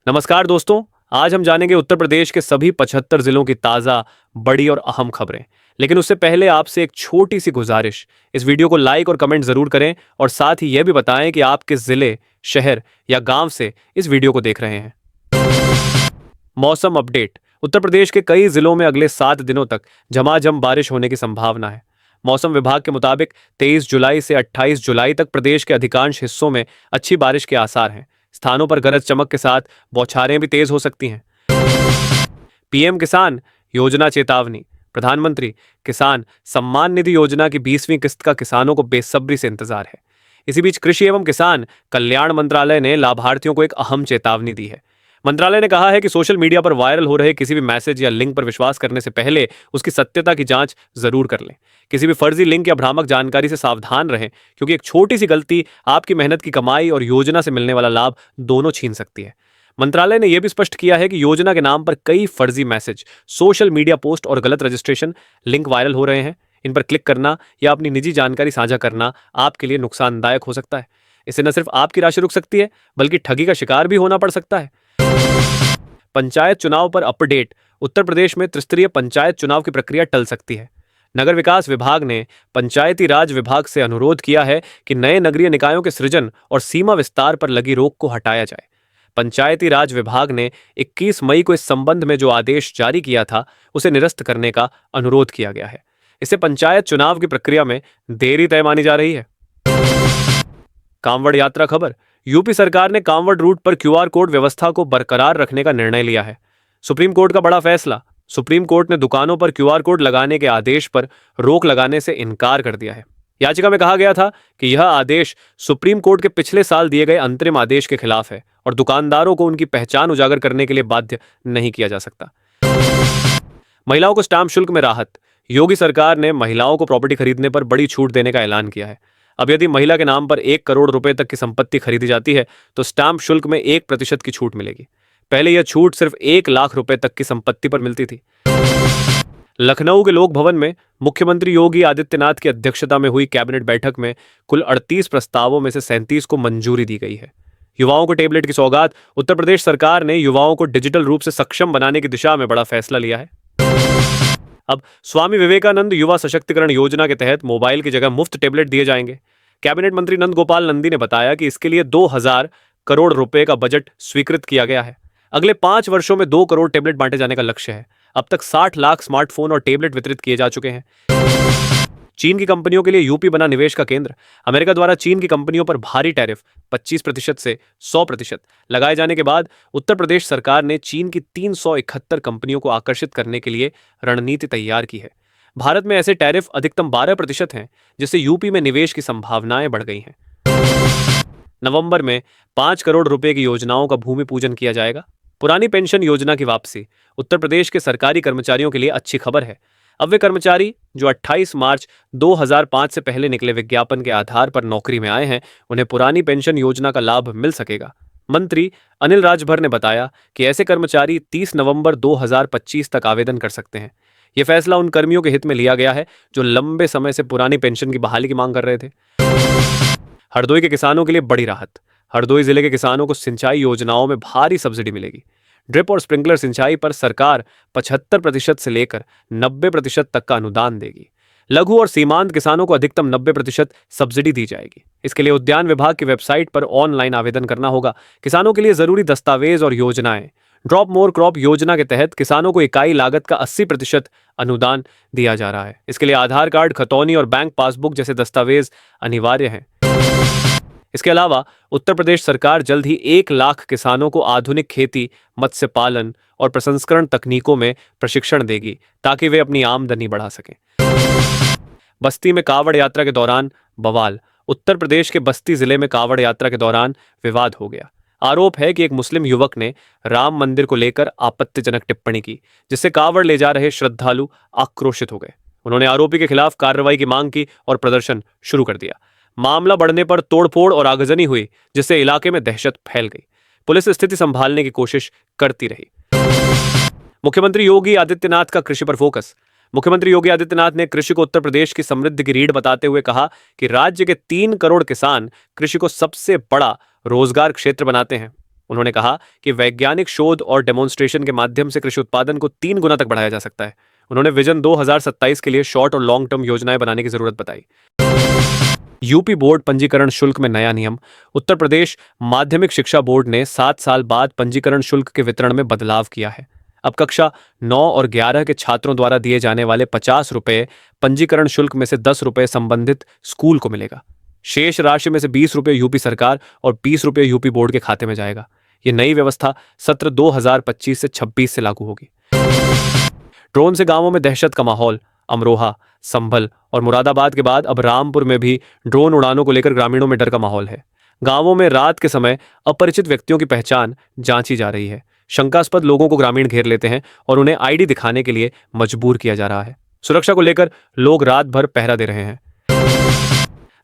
नमस्कार दोस्तों। आज हम जानेंगे उत्तर प्रदेश के सभी 75 जिलों की ताज़ा, बड़ी और अहम खबरें। लेकिन उससे पहले आपसे एक छोटी सी गुजारिश, इस वीडियो को लाइक और कमेंट ज़रूर करें और साथ ही यह भी बताएं कि आप किस ज़िले, शहर या गांव से इस वीडियो को देख रहे हैं। मौसम अपडेट। उत्तर प्रदेश के कई जिलों में अगले 7 दिनों तक झमाझम बारिश होने की संभावना है। मौसम विभाग के मुताबिक 23 जुलाई से 28 जुलाई तक प्रदेश के अधिकांश हिस्सों में अच्छी बारिश के आसार हैं। स्थानों पर गरज चमक के साथ बौछारें भी तेज हो सकती हैं। पीएम किसान योजना चेतावनी। प्रधानमंत्री किसान सम्मान निधि योजना की 20वीं किस्त का किसानों को बेसब्री से इंतजार है। इसी बीच कृषि एवं किसान कल्याण मंत्रालय ने लाभार्थियों को एक अहम चेतावनी दी है। मंत्रालय ने कहा है कि सोशल मीडिया पर वायरल हो रहे किसी भी मैसेज या लिंक पर विश्वास करने से पहले उसकी सत्यता की जांच जरूर कर लें। किसी भी फर्जी लिंक या भ्रामक जानकारी से सावधान रहें, क्योंकि एक छोटी सी गलती आपकी मेहनत की कमाई और योजना से मिलने वाला लाभ दोनों छीन सकती है। मंत्रालय ने यह भी स्पष्ट किया है कि योजना के नाम पर कई फर्जी मैसेज, सोशल मीडिया पोस्ट और गलत रजिस्ट्रेशन लिंक वायरल हो रहे हैं। इन पर क्लिक करना या अपनी निजी जानकारी साझा करना आपके लिए नुकसानदायक हो सकता है। इससे न सिर्फ आपकी राशि रुक सकती है, बल्कि ठगी का शिकार भी होना पड़ सकता है। पंचायत चुनाव पर अपडेट। उत्तर प्रदेश में त्रिस्तरीय पंचायत चुनाव की प्रक्रिया टल सकती है। नगर विकास विभाग ने पंचायती राज विभाग से अनुरोध किया है कि नए नगरीय निकायों के सृजन और सीमा विस्तार पर लगी रोक को हटाया जाए। पंचायती राज विभाग ने 21 मई को इस संबंध में जो आदेश जारी किया था, उसे निरस्त करने का अनुरोध किया गया है। इससे पंचायत चुनाव की प्रक्रिया में देरी तय मानी जा रही है। कांवड़ यात्रा खबर। यूपी सरकार ने कांवड़ रूट पर क्यूआर कोड व्यवस्था को बरकरार रखने का निर्णय लिया है। सुप्रीम कोर्ट का बड़ा फैसला। सुप्रीम कोर्ट ने दुकानों पर क्यूआर कोड लगाने के आदेश पर रोक लगाने से इनकार कर दिया है। याचिका में कहा गया था कि यह आदेश सुप्रीम कोर्ट के पिछले साल दिए गए अंतरिम आदेश के खिलाफ है और दुकानदारों को उनकी पहचान उजागर करने के लिए बाध्य नहीं किया जा सकता। महिलाओं को स्टाम्प शुल्क में राहत। योगी सरकार ने महिलाओं को प्रॉपर्टी खरीदने पर बड़ी छूट देने का ऐलान किया है। अब यदि महिला के नाम पर 1 करोड़ रुपए तक की संपत्ति खरीदी जाती है तो स्टाम्प शुल्क में 1% की छूट मिलेगी। पहले यह छूट सिर्फ 1 लाख रुपए तक की संपत्ति पर मिलती थी। लखनऊ के लोक भवन में मुख्यमंत्री योगी आदित्यनाथ की अध्यक्षता में हुई कैबिनेट बैठक में कुल 38 प्रस्तावों में से 37 को मंजूरी दी गई है। युवाओं को टेबलेट की सौगात। उत्तर प्रदेश सरकार ने युवाओं को डिजिटल रूप से सक्षम बनाने की दिशा में बड़ा फैसला लिया है। अब स्वामी विवेकानंद युवा सशक्तिकरण योजना के तहत मोबाइल की जगह मुफ्त टेबलेट दिए जाएंगे। कैबिनेट मंत्री नंद गोपाल नंदी ने बताया कि इसके लिए 2000 करोड़ रुपए का बजट स्वीकृत किया गया है। अगले 5 वर्षों में 2 करोड़ टेबलेट बांटे जाने का लक्ष्य है। अब तक 60 लाख स्मार्टफोन और टेबलेट वितरित किए जा चुके हैं। चीन की कंपनियों के लिए यूपी बना निवेश का केंद्र। अमेरिका द्वारा चीन की कंपनियों पर भारी टैरिफ 25% से 100% लगाए जाने के बाद उत्तर प्रदेश सरकार ने चीन की 371 कंपनियों को आकर्षित करने के लिए रणनीति तैयार की है। भारत में ऐसे टैरिफ अधिकतम 12% हैं, जिससे यूपी में निवेश की संभावनाएं बढ़ गई हैं। नवंबर में 5 करोड़ रुपए की योजनाओं का भूमि पूजन किया जाएगा। पुरानी पेंशन योजना की वापसी। उत्तर प्रदेश के सरकारी कर्मचारियों के लिए अच्छी खबर है। अब वे कर्मचारी जो 28 मार्च 2005 से पहले निकले विज्ञापन के आधार पर नौकरी में आए हैं, उन्हें पुरानी पेंशन योजना का लाभ मिल सकेगा। मंत्री अनिल राजभर ने बताया कि ऐसे कर्मचारी 30 नवंबर 2025 तक आवेदन कर सकते हैं। यह फैसला उन कर्मियों के हित में लिया गया है जो लंबे समय से पुरानी पेंशन की बहाली की मांग कर रहे थे। हरदोई के किसानों के लिए बड़ी राहत। हरदोई जिले के किसानों को सिंचाई योजनाओं में भारी सब्सिडी मिलेगी। ड्रिप और स्प्रिंकलर सिंचाई पर सरकार 75% से लेकर 90% तक का अनुदान देगी। लघु और सीमांत किसानों को अधिकतम 90% सब्सिडी दी जाएगी। इसके लिए उद्यान विभाग की वेबसाइट पर ऑनलाइन आवेदन करना होगा। किसानों के लिए जरूरी दस्तावेज और योजनाएं। ड्रॉप मोर क्रॉप योजना के तहत किसानों को इकाई लागत का 80% अनुदान दिया जा रहा है। इसके लिए आधार कार्ड, खतौनी और बैंक पासबुक जैसे दस्तावेज अनिवार्य हैं। इसके अलावा उत्तर प्रदेश सरकार जल्द ही 1 लाख किसानों को आधुनिक खेती, मत्स्य पालन और प्रसंस्करण तकनीकों में प्रशिक्षण देगी, ताकि वे अपनी आमदनी बढ़ा सकें। बस्ती में कावड़ यात्रा के दौरान बवाल। उत्तर प्रदेश के बस्ती जिले में कावड़ यात्रा के दौरान विवाद हो गया। आरोप है कि एक मुस्लिम युवक ने राम मंदिर को लेकर आपत्तिजनक टिप्पणी की, जिससे कावड़ ले जा रहे श्रद्धालु आक्रोशित हो गए। उन्होंने आरोपी के खिलाफ कार्रवाई की मांग की और प्रदर्शन शुरू कर दिया। मामला बढ़ने पर तोड़फोड़ और आगजनी हुई, जिससे इलाके में दहशत फैल गई। पुलिस स्थिति संभालने की कोशिश करती रही। मुख्यमंत्री योगी आदित्यनाथ का कृषि पर फोकस। मुख्यमंत्री योगी आदित्यनाथ ने कृषि को उत्तर प्रदेश की समृद्धि की रीढ़ बताते हुए कहा कि राज्य के 3 करोड़ किसान कृषि को सबसे बड़ा रोजगार क्षेत्र बनाते हैं। उन्होंने कहा कि वैज्ञानिक शोध और डेमोन्स्ट्रेशन के माध्यम से कृषि उत्पादन को 3 गुना तक बढ़ाया जा सकता है। उन्होंने विजन 2027 के लिए शॉर्ट और लॉन्ग टर्म योजनाएं बनाने की जरूरत बताई। यूपी बोर्ड पंजीकरण शुल्क में नया नियम। उत्तर प्रदेश माध्यमिक शिक्षा बोर्ड ने 7 साल बाद पंजीकरण शुल्क के वितरण में बदलाव किया है। अब कक्षा 9 और 11 के छात्रों द्वारा दिए जाने वाले 50 रुपए पंजीकरण शुल्क में से 10 रुपए संबंधित स्कूल को मिलेगा। शेष राशि में से 20 रुपए यूपी सरकार और 20 रुपए यूपी बोर्ड के खाते में जाएगा। यह नई व्यवस्था सत्र 2025 से 26 से लागू होगी। ड्रोन से गांवों में दहशत का माहौल। अमरोहा, संभल और मुरादाबाद के बाद अब रामपुर में भी ड्रोन उड़ानों को लेकर ग्रामीणों में डर का माहौल है। गांवों में रात के समय अपरिचित व्यक्तियों की पहचान जांची जा रही है। शंकास्पद लोगों को ग्रामीण घेर लेते हैं और उन्हें आईडी दिखाने के लिए मजबूर किया जा रहा है। सुरक्षा को लेकर लोग रात भर पहरा दे रहे हैं।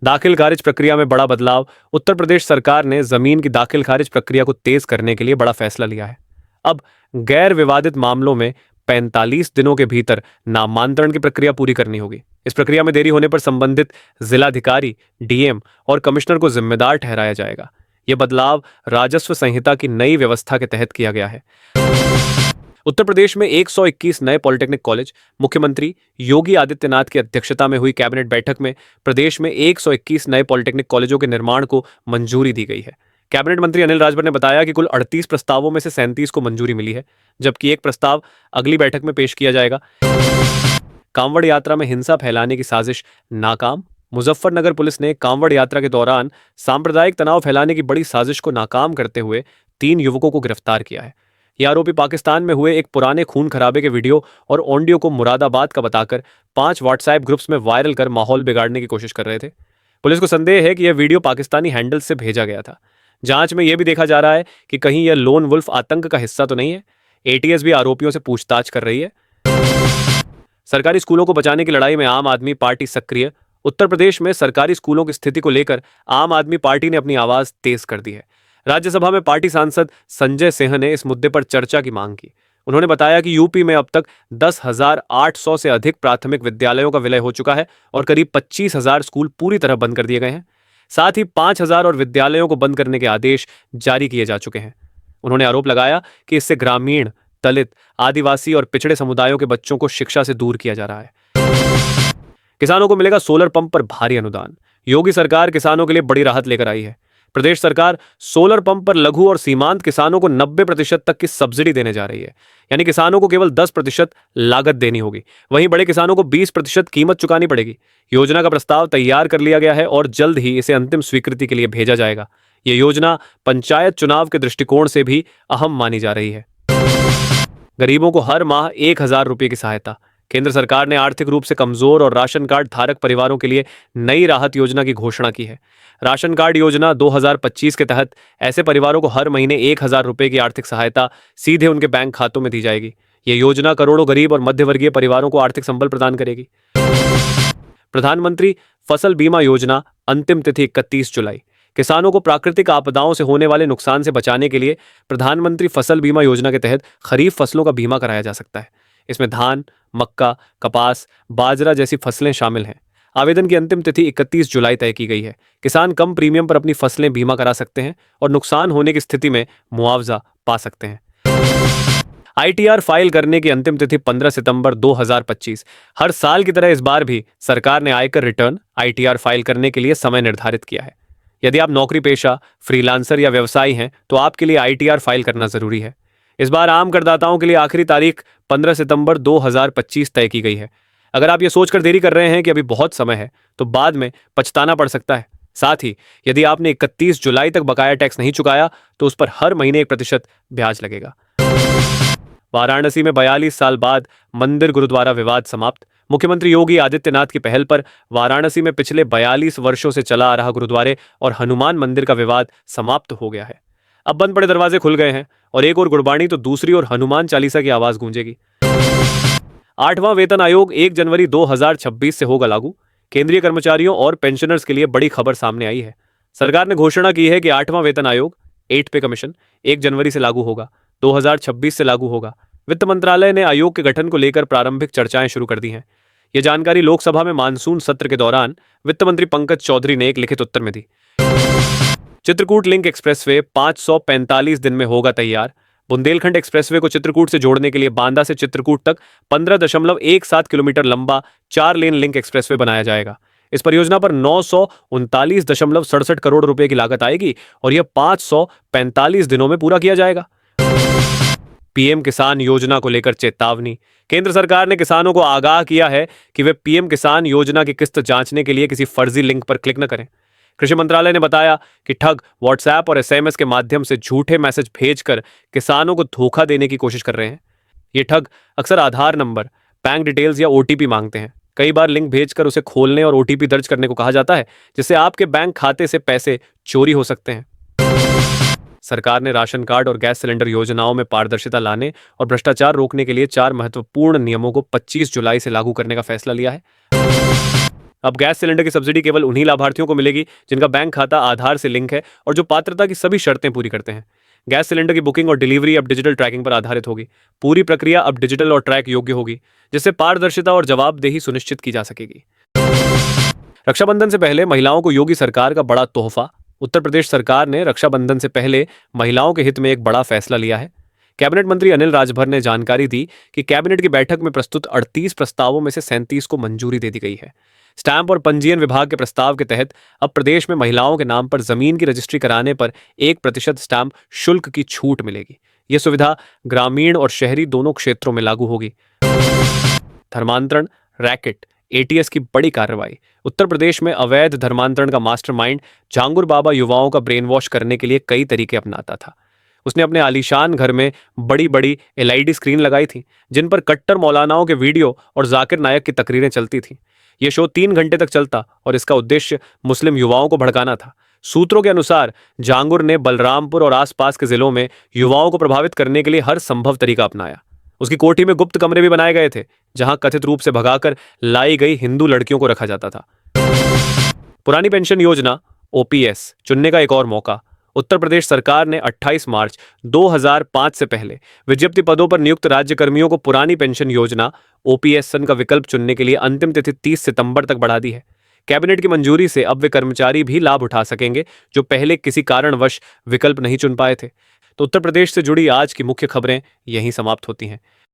दाखिल खारिज प्रक्रिया में बड़ा बदलाव। उत्तर प्रदेश सरकार ने जमीन की दाखिल खारिज प्रक्रिया को तेज करने के लिए बड़ा फैसला लिया है। अब गैर विवादित मामलों में 45 दिनों के भीतर नामांतरण की प्रक्रिया पूरी करनी होगी। इस प्रक्रिया में देरी होने पर संबंधित जिलाधिकारी, डीएम और कमिश्नर को जिम्मेदार ठहराया जाएगा। यह बदलाव राजस्व संहिता की नई व्यवस्था के तहत किया गया है। उत्तर प्रदेश में 121 नए पॉलिटेक्निक कॉलेज। मुख्यमंत्री योगी आदित्यनाथ की अध्यक्षता में हुई कैबिनेट बैठक में प्रदेश में 121 नए पॉलिटेक्निक कॉलेजों के निर्माण को मंजूरी दी गई है। कैबिनेट मंत्री अनिल राजभर ने बताया कि कुल 38 प्रस्तावों में से 37 को मंजूरी मिली है, जबकि एक प्रस्ताव अगली बैठक में पेश किया जाएगा। कांवड़ यात्रा में हिंसा फैलाने की साजिश नाकाम। मुजफ्फरनगर पुलिस ने कांवड़ यात्रा के दौरान सांप्रदायिक तनाव फैलाने की बड़ी साजिश को नाकाम करते हुए 3 युवकों को गिरफ्तार किया है। ये आरोपी पाकिस्तान में हुए एक पुराने खून खराबे के वीडियो और ऑडियो को मुरादाबाद का बताकर 5 व्हाट्सएप ग्रुप्स में वायरल कर माहौल बिगाड़ने की कोशिश कर रहे थे। पुलिस को संदेह है कि यह वीडियो पाकिस्तानी हैंडल से भेजा गया था। जांच में यह भी देखा जा रहा है कि कहीं यह लोन वुल्फ आतंक का हिस्सा तो नहीं है। एटीएस भी आरोपियों से पूछताछ कर रही है। सरकारी स्कूलों को बचाने की लड़ाई में आम आदमी पार्टी सक्रिय। उत्तर प्रदेश में सरकारी स्कूलों की स्थिति को लेकर आम आदमी पार्टी ने अपनी आवाज तेज कर दी है। राज्यसभा में पार्टी सांसद संजय सिंह ने इस मुद्दे पर चर्चा की मांग की। उन्होंने बताया कि यूपी में अब तक 10,800 से अधिक प्राथमिक विद्यालयों का विलय हो चुका है और करीब 25,000 स्कूल पूरी तरह बंद कर दिए गए हैं। साथ ही 5,000 और विद्यालयों को बंद करने के आदेश जारी किए जा चुके हैं। उन्होंने आरोप लगाया कि इससे ग्रामीण, दलित, आदिवासी और पिछड़े समुदायों के बच्चों को शिक्षा से दूर किया जा रहा है। किसानों को मिलेगा सोलर पंप पर भारी अनुदान। योगी सरकार किसानों के लिए बड़ी राहत लेकर आई है। प्रदेश सरकार सोलर पंप पर लघु और सीमांत किसानों को 90% तक की सब्सिडी देने जा रही है। यानी किसानों को केवल 10% लागत देनी होगी, वहीं बड़े किसानों को 20% कीमत चुकानी पड़ेगी। योजना का प्रस्ताव तैयार कर लिया गया है और जल्द ही इसे अंतिम स्वीकृति के लिए भेजा जाएगा। यह योजना पंचायत चुनाव के दृष्टिकोण से भी अहम मानी जा रही है। गरीबों को हर माह 1,000 रुपये की सहायता। केंद्र सरकार ने आर्थिक रूप से कमजोर और राशन कार्ड धारक परिवारों के लिए नई राहत योजना की घोषणा की है। राशन कार्ड योजना 2025 के तहत ऐसे परिवारों को हर महीने 1,000 रुपये की आर्थिक सहायता सीधे उनके बैंक खातों में दी जाएगी। यह योजना करोड़ों गरीब और मध्यवर्गीय परिवारों को आर्थिक संबल प्रदान करेगी। प्रधानमंत्री फसल बीमा योजना अंतिम तिथि 31 जुलाई। किसानों को प्राकृतिक आपदाओं से होने वाले नुकसान से बचाने के लिए प्रधानमंत्री फसल बीमा योजना के तहत खरीफ फसलों का बीमा कराया जा सकता है। इसमें धान, मक्का, कपास, बाजरा जैसी फसलें शामिल हैं। आवेदन की अंतिम तिथि 31 जुलाई तय की गई है। किसान कम प्रीमियम पर अपनी फसलें बीमा करा सकते हैं और नुकसान होने की स्थिति में मुआवजा पा सकते हैं। आईटीआर फाइल करने की अंतिम तिथि 15 सितंबर 2025। हर साल की तरह इस बार भी सरकार ने आयकर रिटर्न आईटीआर फाइल करने के लिए समय निर्धारित किया है। यदि आप नौकरी पेशा, फ्रीलांसर या व्यवसायी हैं तो आपके लिए आईटीआर फाइल करना जरूरी है। इस बार आम करदाताओं के लिए आखिरी तारीख 15 सितंबर 2025 तय की गई है। अगर आप ये सोचकर देरी कर रहे हैं कि अभी बहुत समय है तो बाद में पछताना पड़ सकता है। साथ ही यदि आपने 31 जुलाई तक बकाया टैक्स नहीं चुकाया तो उस पर हर महीने 1% ब्याज लगेगा। वाराणसी में 42 साल बाद मंदिर गुरुद्वारा विवाद समाप्त। मुख्यमंत्री योगी आदित्यनाथ की पहल पर वाराणसी में पिछले 42 वर्षों से चला आ रहा गुरुद्वारे और हनुमान मंदिर का विवाद समाप्त हो गया है। अब बंद पड़े दरवाजे खुल गए हैं और एक और गुरबाणी तो दूसरी ओर हनुमान चालीसा की आवाज गूंजेगी। 8वां वेतन आयोग 1 जनवरी 2026 से होगा लागू। केंद्रीय कर्मचारियों और पेंशनर्स के लिए बड़ी खबर सामने आई है। सरकार ने घोषणा की है कि 8वां वेतन आयोग 8 पे कमीशन 1 जनवरी से लागू होगा, 2026 से लागू होगा। वित्त मंत्रालय ने आयोग के गठन को लेकर प्रारंभिक चर्चाएं शुरू कर दी हैं। यह जानकारी लोकसभा में मानसून सत्र के दौरान वित्त मंत्री पंकज चौधरी ने एक लिखित उत्तर में दी। चित्रकूट लिंक एक्सप्रेसवे 545 दिन में होगा तैयार। बुंदेलखंड एक्सप्रेसवे को चित्रकूट से जोड़ने के लिए बांदा से चित्रकूट तक 15.17 किलोमीटर लंबा 4 लेन लिंक एक्सप्रेसवे बनाया जाएगा। इस परियोजना पर 939.67 करोड़ रुपए की लागत आएगी और यह 545 दिनों में पूरा किया जाएगा। पीएम किसान योजना को लेकर चेतावनी। केंद्र सरकार ने किसानों को आगाह किया है कि वे पीएम किसान योजना की किस्त जांचने के लिए किसी फर्जी लिंक पर क्लिक न करें। कृषि मंत्रालय ने बताया कि ठग व्हाट्सएप और एसएमएस के माध्यम से झूठे मैसेज भेजकर किसानों को धोखा देने की कोशिश कर रहे हैं। ये ठग अक्सर आधार नंबर, बैंक डिटेल्स या ओटीपी मांगते हैं। कई बार लिंक भेजकर उसे खोलने और ओटीपी दर्ज करने को कहा जाता है, जिससे आपके बैंक खाते से पैसे चोरी हो सकते हैं। सरकार ने राशन कार्ड और गैस सिलेंडर योजनाओं में पारदर्शिता लाने और भ्रष्टाचार रोकने के लिए 4 महत्वपूर्ण नियमों को 25 जुलाई से लागू करने का फैसला लिया है। अब गैस सिलेंडर की सब्सिडी केवल उन्हीं लाभार्थियों को मिलेगी जिनका बैंक खाता आधार से लिंक है और जो पात्रता की सभी शर्तें पूरी करते हैं। गैस सिलेंडर की बुकिंग और डिलीवरी अब डिजिटल ट्रैकिंग पर आधारित होगी। पूरी प्रक्रिया अब डिजिटल और ट्रैक योग्य होगी, जिससे पारदर्शिता और जवाबदेही सुनिश्चित की जा सकेगी। रक्षाबंधन से पहले महिलाओं को योगी सरकार का बड़ा तोहफा। उत्तर प्रदेश सरकार ने रक्षाबंधन से पहले महिलाओं के हित में एक बड़ा फैसला लिया है। कैबिनेट मंत्री अनिल राजभर ने जानकारी दी कि कैबिनेट की बैठक में प्रस्तुत 38 प्रस्तावों में से 37 को मंजूरी दे दी गई है। स्टैंप और पंजीयन विभाग के प्रस्ताव के तहत अब प्रदेश में महिलाओं के नाम पर जमीन की रजिस्ट्री कराने पर 1% स्टैंप शुल्क की छूट मिलेगी। यह सुविधा ग्रामीण और शहरी दोनों क्षेत्रों में लागू होगी। धर्मांतरण रैकेट एटीएस की बड़ी कार्रवाई। उत्तर प्रदेश में अवैध धर्मांतरण का मास्टरमाइंड झांगुर बाबा युवाओं का ब्रेन वॉश करने के लिए कई तरीके अपनाता था। उसने अपने आलीशान घर में बड़ी बड़ी एलईडी स्क्रीन लगाई थी, जिन पर कट्टर मौलानाओं के वीडियो और जाकिर नायक की तकरीरें चलती थीं। यह शो 3 घंटे तक चलता और इसका उद्देश्य मुस्लिम युवाओं को भड़काना था। सूत्रों के अनुसार झांगुर ने बलरामपुर और आसपास के जिलों में युवाओं को प्रभावित करने के लिए हर संभव तरीका अपनाया। उसकी कोठी में गुप्त कमरे भी बनाए गए थे, जहां कथित रूप से भगाकर लाई गई हिंदू लड़कियों को रखा जाता था। पुरानी पेंशन योजना ओपीएस चुनने का एक और मौका। उत्तर प्रदेश सरकार ने 28 मार्च 2005 से पहले विज्ञप्ति पदों पर नियुक्त राज्य कर्मियों को पुरानी पेंशन योजना ओपीएसएन का विकल्प चुनने के लिए अंतिम तिथि 30 सितंबर तक बढ़ा दी है। कैबिनेट की मंजूरी से अब वे कर्मचारी भी लाभ उठा सकेंगे जो पहले किसी कारणवश विकल्प नहीं चुन पाए थे। तो उत्तर प्रदेश से जुड़ी आज की मुख्य खबरें यहीं समाप्त होती हैं।